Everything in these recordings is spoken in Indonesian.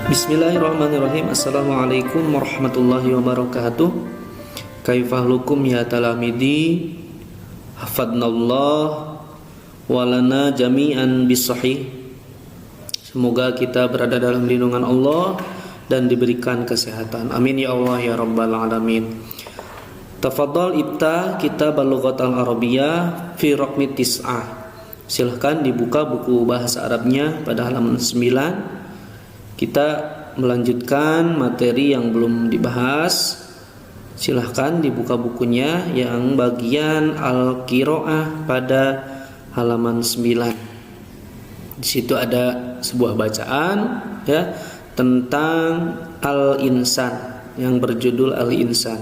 Bismillahirrahmanirrahim. Assalamualaikum warahmatullahi wabarakatuh. Kaifahlukum ya talamidi, hafadnallah walana jami'an bisahih. Semoga kita berada dalam lindungan Allah dan diberikan kesehatan. Amin ya Allah ya rabbal alamin. Tafadhal ibta kitab al-lughatul arabiyyah fi raqmi tis'ah. Silahkan dibuka buku bahasa Arabnya pada halaman 9. Kita melanjutkan materi yang belum dibahas. Silahkan dibuka bukunya yang bagian Al-Qiraah pada halaman 9. Di situ ada sebuah bacaan ya tentang Al-Insan yang berjudul Al-Insan.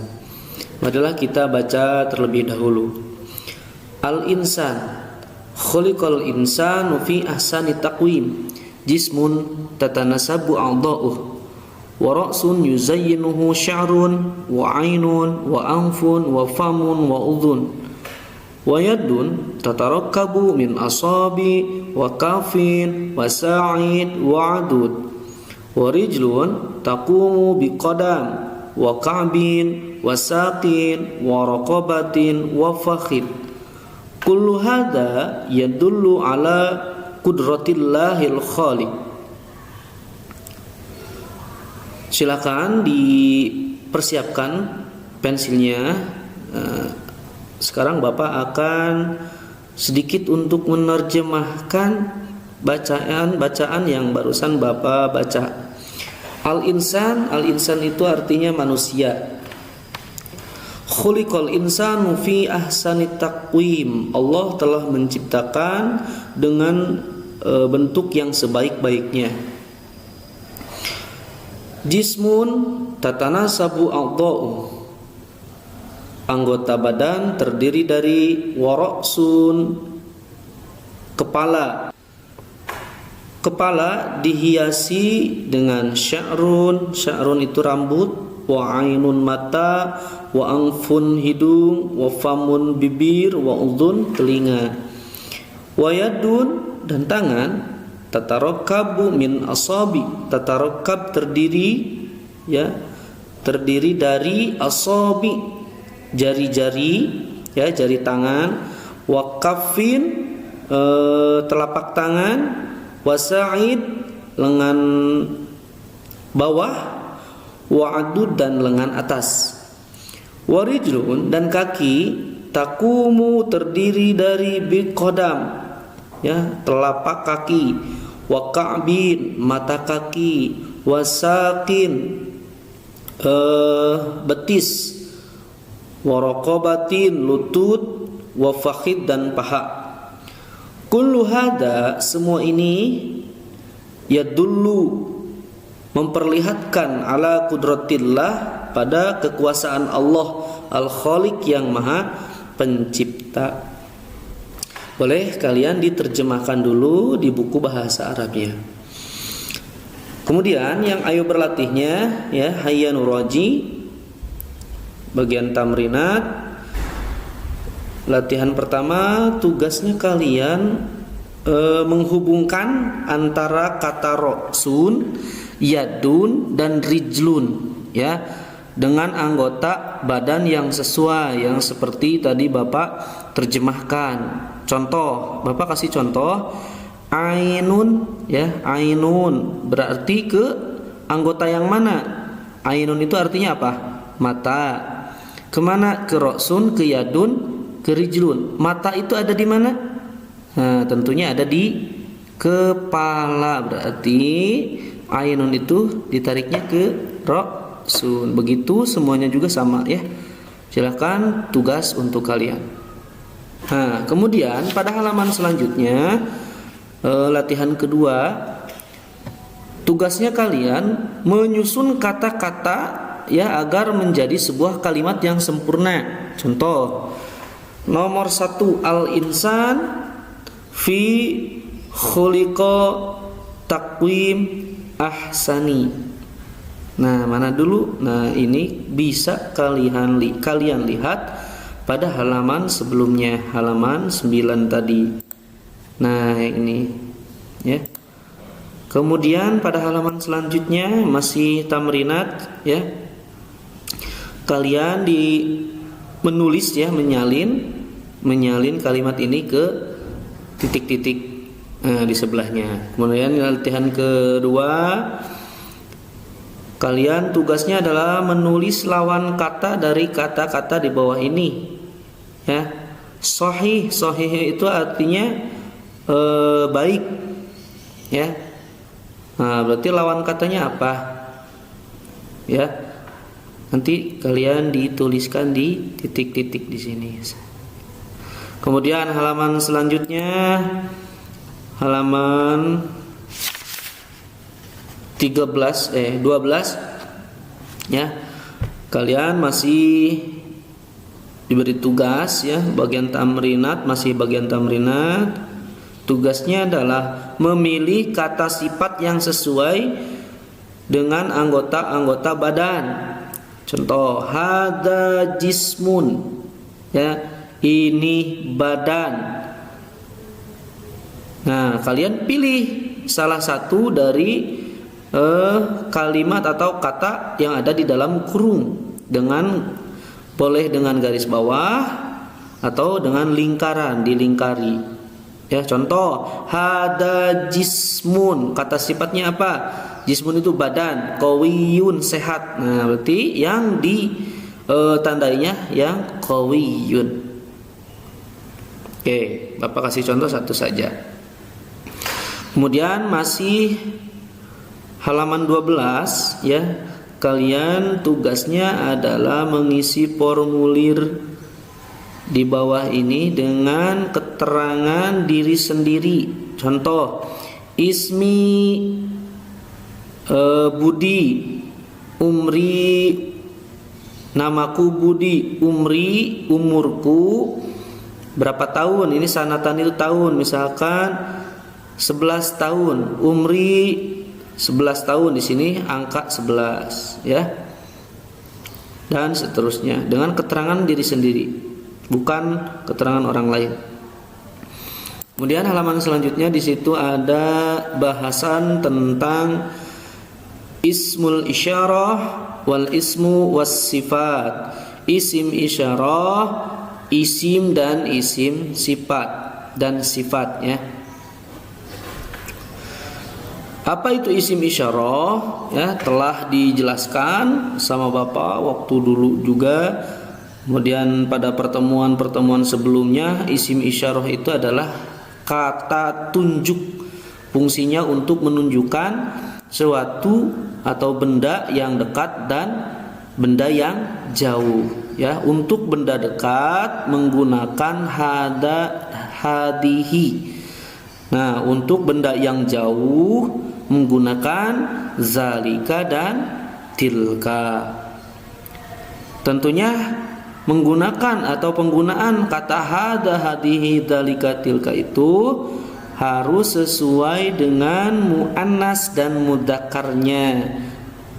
Marilah kita baca terlebih dahulu. Al-Insan, khuliqal insanu fi ahsani taqwim. Jismun tatanasabu a'dha'uh wa ra'sun yuzayyinuhu sya'run wa 'ainun wa anfun wa famun wa udhun wa yadun tatarakkabu min asabi wa kafin wa sa'id wa 'adud wa rijlun taqumu biqadam wa ka'bin wa saqin wa raqabatin wa fakhid. Kullu hadha yadullu ala qudratillahil khaliq. Silakan dipersiapkan pensilnya. Sekarang Bapak akan sedikit untuk menerjemahkan bacaan yang barusan Bapak baca. Al-insan itu artinya manusia. Khuliqal insanu fi ahsani taqwim. Allah telah menciptakan dengan bentuk yang sebaik-baiknya. Jismun tatanasabu a'dha'u. Anggota badan terdiri dari waroksun, kepala. Kepala dihiasi dengan sya'run. Sya'run itu rambut. Wa ainun mata. Wa anfun hidung. Wa famun bibir. Wa udhun telinga. Wa yadun dan tangan. Tatarakabu min asabi. Tatarakab terdiri dari asabi, jari-jari ya, jari tangan. Wa kafin telapak tangan. Wa sa'id lengan bawah. Wa adud dan lengan atas. Wa rijlun dan kaki. Takumu terdiri dari biqadam ya, telapak kaki. Wa ka'bin mata kaki. Wa saqin betis. Wa raqabatin lutut. Wa fakhid dan paha. Kullu hada semua ini yadullu memperlihatkan ala qudratillah pada kekuasaan Allah Al-Khaliq yang maha pencipta. Boleh kalian diterjemahkan dulu di buku bahasa Arabnya. Kemudian yang ayo berlatihnya ya, hayya nuraji bagian tamrinat. Latihan pertama, tugasnya kalian menghubungkan antara kata roksun, yadun dan rijlun ya, dengan anggota badan yang sesuai, yang seperti tadi Bapak terjemahkan. Contoh, Bapak kasih contoh. Ainun ya, ainun berarti ke anggota yang mana? Ainun itu artinya apa? Mata. Kemana? Ke roksun, ke yadun, ke rijlun. Mata itu ada di mana? Nah, tentunya ada di kepala. Berarti ainun itu ditariknya ke roksun. Begitu semuanya juga sama ya. Silahkan tugas untuk kalian. Nah, kemudian pada halaman selanjutnya latihan kedua, tugasnya kalian menyusun kata-kata ya agar menjadi sebuah kalimat yang sempurna. Contoh, nomor 1, al-insan fi khuliqa taqwim ahsani. Nah, mana dulu? Nah, ini bisa kalian lihat pada halaman sebelumnya, halaman 9 tadi. Nah, ini ya. Kemudian pada halaman selanjutnya masih tamrinat ya. Kalian menulis ya, menyalin kalimat ini ke titik-titik di sebelahnya. Kemudian latihan kedua, kalian tugasnya adalah menulis lawan kata dari kata-kata di bawah ini ya. Sahih itu artinya baik ya. Nah, berarti lawan katanya apa? Ya. Nanti kalian dituliskan di titik-titik di sini. Kemudian halaman selanjutnya halaman 12 ya. Kalian masih diberi tugas ya, bagian tamrinat, masih bagian tamrinat. Tugasnya adalah memilih kata sifat yang sesuai dengan anggota-anggota badan. Contoh, hada jismun ya, ini badan. Nah, kalian pilih salah satu dari kalimat atau kata yang ada di dalam kurung, boleh dengan garis bawah atau dengan lingkaran, dilingkari. Ya, contoh, hada jismun, kata sifatnya apa? Jismun itu badan, qawiyun sehat. Nah, berarti yang ditandainya yang qawiyun. Oke, Bapak kasih contoh satu saja. Kemudian masih halaman 12 ya. Kalian tugasnya adalah mengisi formulir di bawah ini dengan keterangan diri sendiri. Contoh, ismi Budi, umri, namaku Budi, umurku berapa tahun? Ini sanatan itu tahun, misalkan 11 tahun. Umri 11 tahun, di sini angka 11 ya. Dan seterusnya dengan keterangan diri sendiri, bukan keterangan orang lain. Kemudian halaman selanjutnya di situ ada bahasan tentang ismul isyarah wal ismu was sifat. Isim isyarah, isim dan isim sifat dan sifatnya. Apa itu isim isyarah? Ya, telah dijelaskan sama Bapak waktu dulu juga. Kemudian pada pertemuan sebelumnya, isim isyarah itu adalah kata tunjuk. Fungsinya untuk menunjukkan suatu atau benda yang dekat dan benda yang jauh. Ya, untuk benda dekat menggunakan hadihi. Nah, untuk benda yang jauh menggunakan zalika dan tilka. Tentunya menggunakan atau penggunaan kata hada, hadihi, zalika, tilka itu harus sesuai dengan muannas dan mudzakarnya.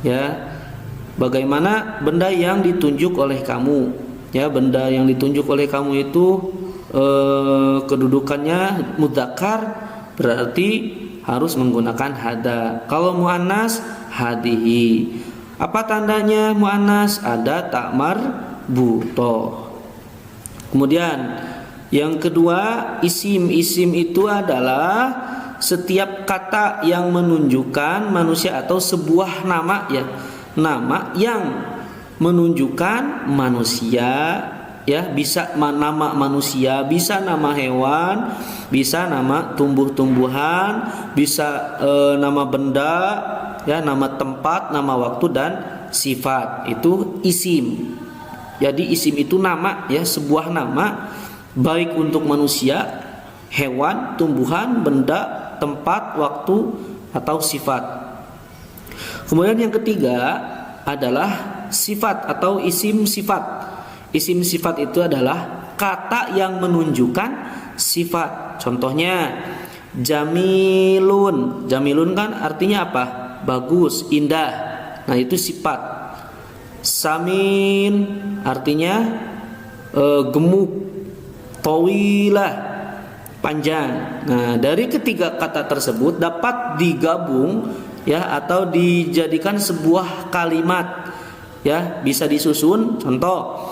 Ya. Bagaimana benda yang ditunjuk oleh kamu? Ya, benda yang ditunjuk oleh kamu itu kedudukannya mudzakar, berarti harus menggunakan hada. Kalau muannas, hadihi. Apa tandanya muannas? Ada tak marbutoh. Kemudian yang kedua, isim itu adalah setiap kata yang menunjukkan manusia atau sebuah nama ya. Nama yang menunjukkan manusia ya, bisa nama manusia, bisa nama hewan, bisa nama tumbuh-tumbuhan, bisa nama benda ya, nama tempat, nama waktu dan sifat. Itu isim. Jadi isim itu nama ya, sebuah nama baik untuk manusia, hewan, tumbuhan, benda, tempat, waktu atau sifat. Kemudian yang ketiga adalah sifat atau isim sifat. Isim sifat itu adalah kata yang menunjukkan sifat. Contohnya jamilun. Jamilun kan artinya apa? Bagus, indah. Nah, itu sifat. Samin artinya gemuk. Tawilah panjang. Nah, dari ketiga kata tersebut dapat digabung ya atau dijadikan sebuah kalimat ya, bisa disusun. Contoh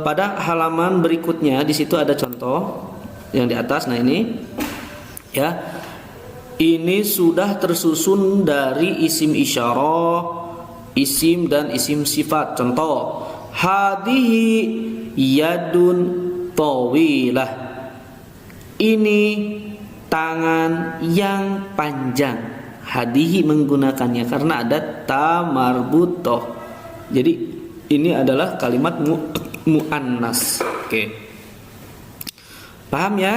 pada halaman berikutnya di situ ada contoh yang di atas. Nah, ini ya, ini sudah tersusun dari isim isyarah, isim dan isim sifat. Contoh, hadihi yadun tawilah, ini tangan yang panjang. Hadihi menggunakannya karena ada ta marbutoh. Jadi ini adalah kalimat muannas. Oke. Paham ya?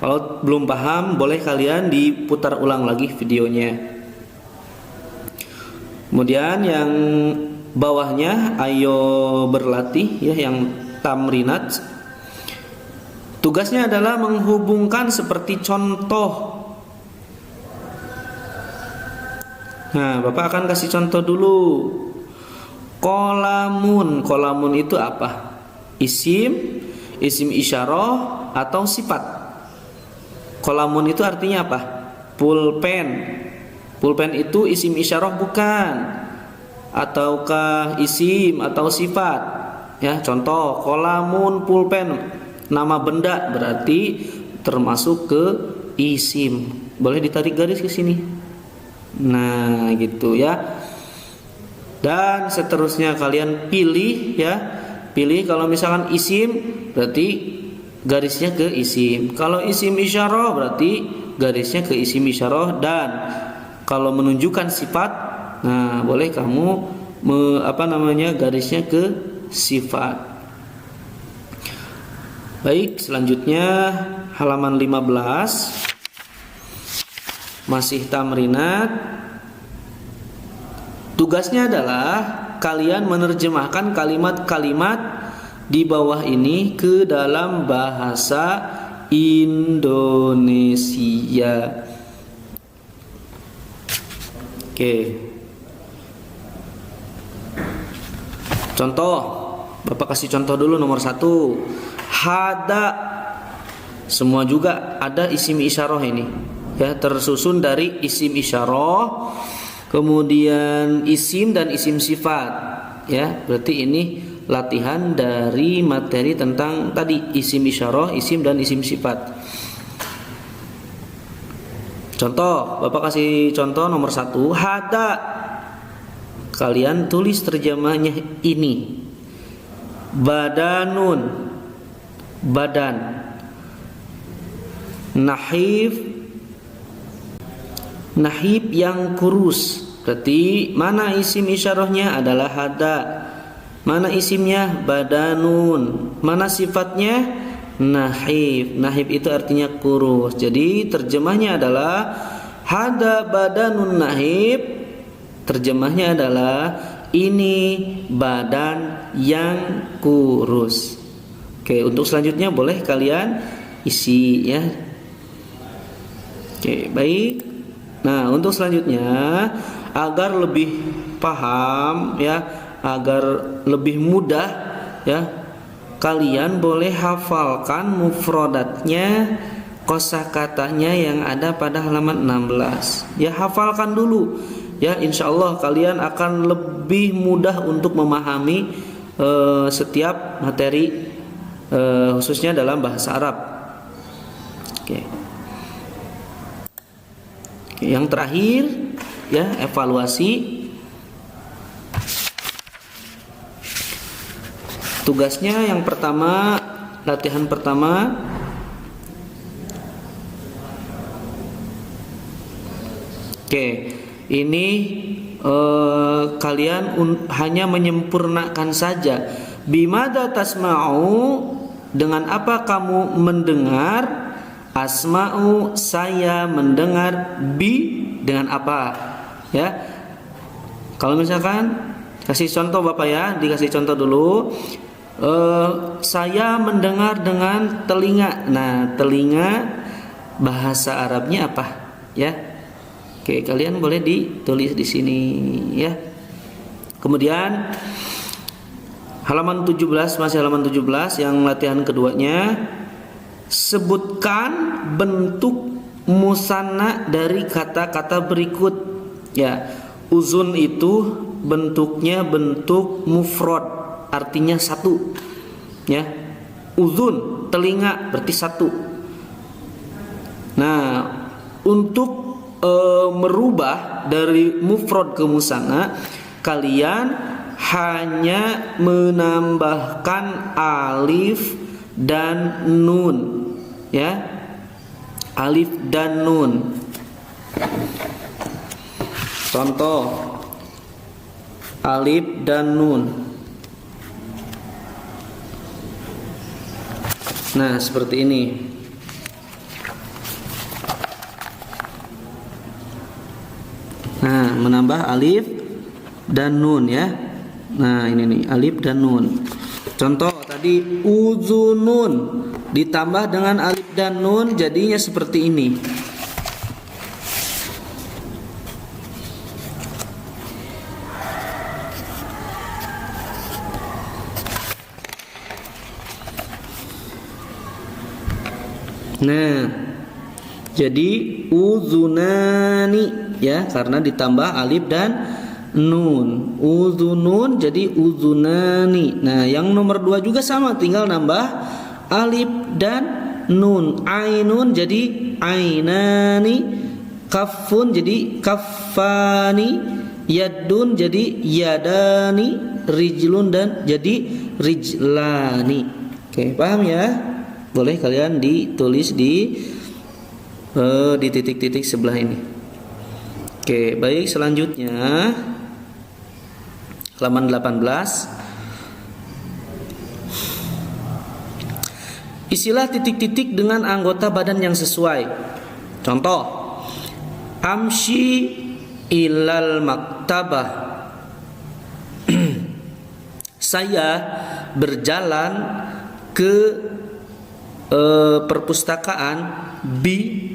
Kalau belum paham boleh kalian diputar ulang lagi videonya. Kemudian yang bawahnya ayo berlatih ya, yang tamrinat. Tugasnya adalah menghubungkan seperti contoh. Nah, Bapak akan kasih contoh dulu. Kolamun. Kolamun itu apa? Isim, isim isyarah atau sifat? Kolamun itu artinya apa? Pulpen. Pulpen itu isim isyarah bukan? Ataukah isim atau sifat? Ya, contoh kolamun pulpen, nama benda, berarti termasuk ke isim. Boleh ditarik garis ke sini. Nah, gitu ya. Dan seterusnya kalian pilih ya. Pilih kalau misalkan isim berarti garisnya ke isim. Kalau isim isyarah berarti garisnya ke isim isyarah, dan kalau menunjukkan sifat, nah boleh kamu garisnya ke sifat. Baik, selanjutnya halaman 15. Masih tamrinat. Tugasnya adalah kalian menerjemahkan kalimat-kalimat di bawah ini ke dalam bahasa Indonesia. Oke. Contoh, Bapak kasih contoh dulu. Nomor 1, hada. Semua juga ada isim isyarah ini ya, tersusun dari isim isyarah, kemudian isim dan isim sifat ya. Berarti ini latihan dari materi tentang tadi isim isyarah, isim dan isim sifat. Contoh, Bapak kasih contoh nomor 1, hada. Kalian tulis terjemahnya ini. Badanun, badan. Nahif, nahib yang kurus. Berarti mana isim isyarahnya adalah hada. Mana isimnya? Badanun. Mana sifatnya? Nahib. Nahib itu artinya kurus. Jadi terjemahnya adalah hada badanun nahib. Terjemahnya adalah ini badan yang kurus. Oke, untuk selanjutnya boleh kalian isi ya. Oke, baik. Nah, untuk selanjutnya agar lebih paham ya, agar lebih mudah ya, kalian boleh hafalkan mufradatnya, kosakatanya yang ada pada halaman 16. Ya, hafalkan dulu. Ya, insyaallah kalian akan lebih mudah untuk memahami setiap materi khususnya dalam bahasa Arab. Oke. Yang terakhir ya, evaluasi. Tugasnya yang pertama, latihan pertama, oke, ini kalian hanya menyempurnakan saja. Bimada tasma'u, dengan apa kamu mendengar? Asma'u, saya mendengar. Bi, dengan apa? Ya. Kalau misalkan kasih contoh Bapak ya, dikasih contoh dulu. Saya mendengar dengan telinga. Nah, telinga bahasa Arabnya apa? Ya. Oke, kalian boleh ditulis di sini ya. Kemudian halaman 17, masih halaman 17 yang latihan keduanya. sebutkan bentuk musanna dari kata-kata berikut. Ya, uzun itu bentuknya bentuk mufrad, artinya satu. Ya, uzun telinga berarti satu. Nah, untuk merubah dari mufrad ke musanna, kalian hanya menambahkan alif dan nun, ya, alif dan nun. Contoh, alif dan nun. Nah, seperti ini. Nah, menambah alif dan nun, ya. Nah, ini nih, alif dan nun. Contoh tadi uzunun ditambah dengan alif dan nun jadinya seperti ini. Nah, jadi uzunani, ya, karena ditambah alif dan nun. Uzunun jadi uzunani. Nah, yang nomor 2 juga sama, tinggal nambah alif dan nun. Ainun jadi ainani. Kafun jadi kafani. Yadun jadi yadani. Rijlun dan jadi rijlani. Oke, paham ya? Boleh kalian ditulis di titik-titik sebelah ini. Oke, baik, selanjutnya halaman 18. Isilah titik-titik dengan anggota badan yang sesuai. Contoh, amshi ilal maktabah. Saya berjalan ke perpustakaan. Bi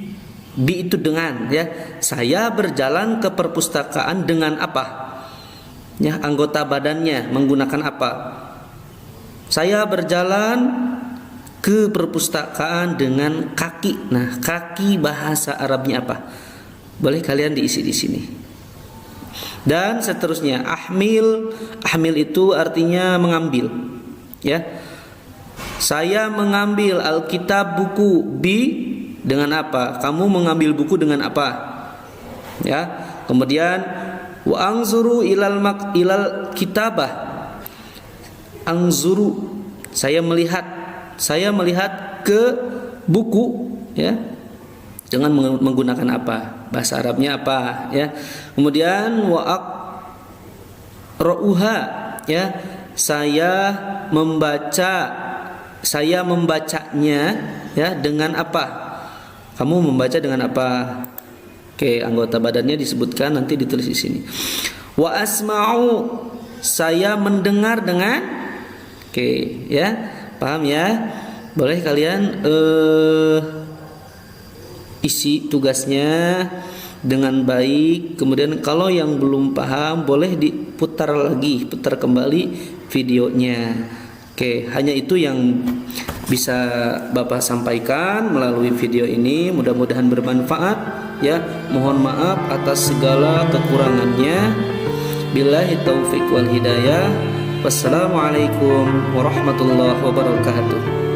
itu dengan, ya. Saya berjalan ke perpustakaan dengan apa? Ya, anggota badannya menggunakan apa? Saya berjalan ke perpustakaan dengan kaki. Nah, kaki bahasa Arabnya apa? Boleh kalian diisi di sini. Dan seterusnya, ahmil itu artinya mengambil, ya. Saya mengambil alkitab, buku. Bi dengan apa? Kamu mengambil buku dengan apa? Ya. Kemudian wa anzuru ilal kitabah. Anzuru, saya melihat ke buku, ya. Dengan menggunakan apa? Bahasa Arabnya apa, ya. Kemudian wa aqra'uha, ya. Saya membacanya, ya, dengan apa? Kamu membaca dengan apa? Oke, anggota badannya disebutkan, nanti ditulis di sini. Wa asma'u, saya mendengar dengan. Oke, ya. Paham ya? Boleh kalian isi tugasnya dengan baik. Kemudian kalau yang belum paham boleh putar kembali videonya. Oke, hanya itu yang bisa Bapak sampaikan melalui video ini. Mudah-mudahan bermanfaat, ya. Mohon maaf atas segala kekurangannya. Billahi taufiq wal hidayah. Wassalamualaikum warahmatullahi wabarakatuh.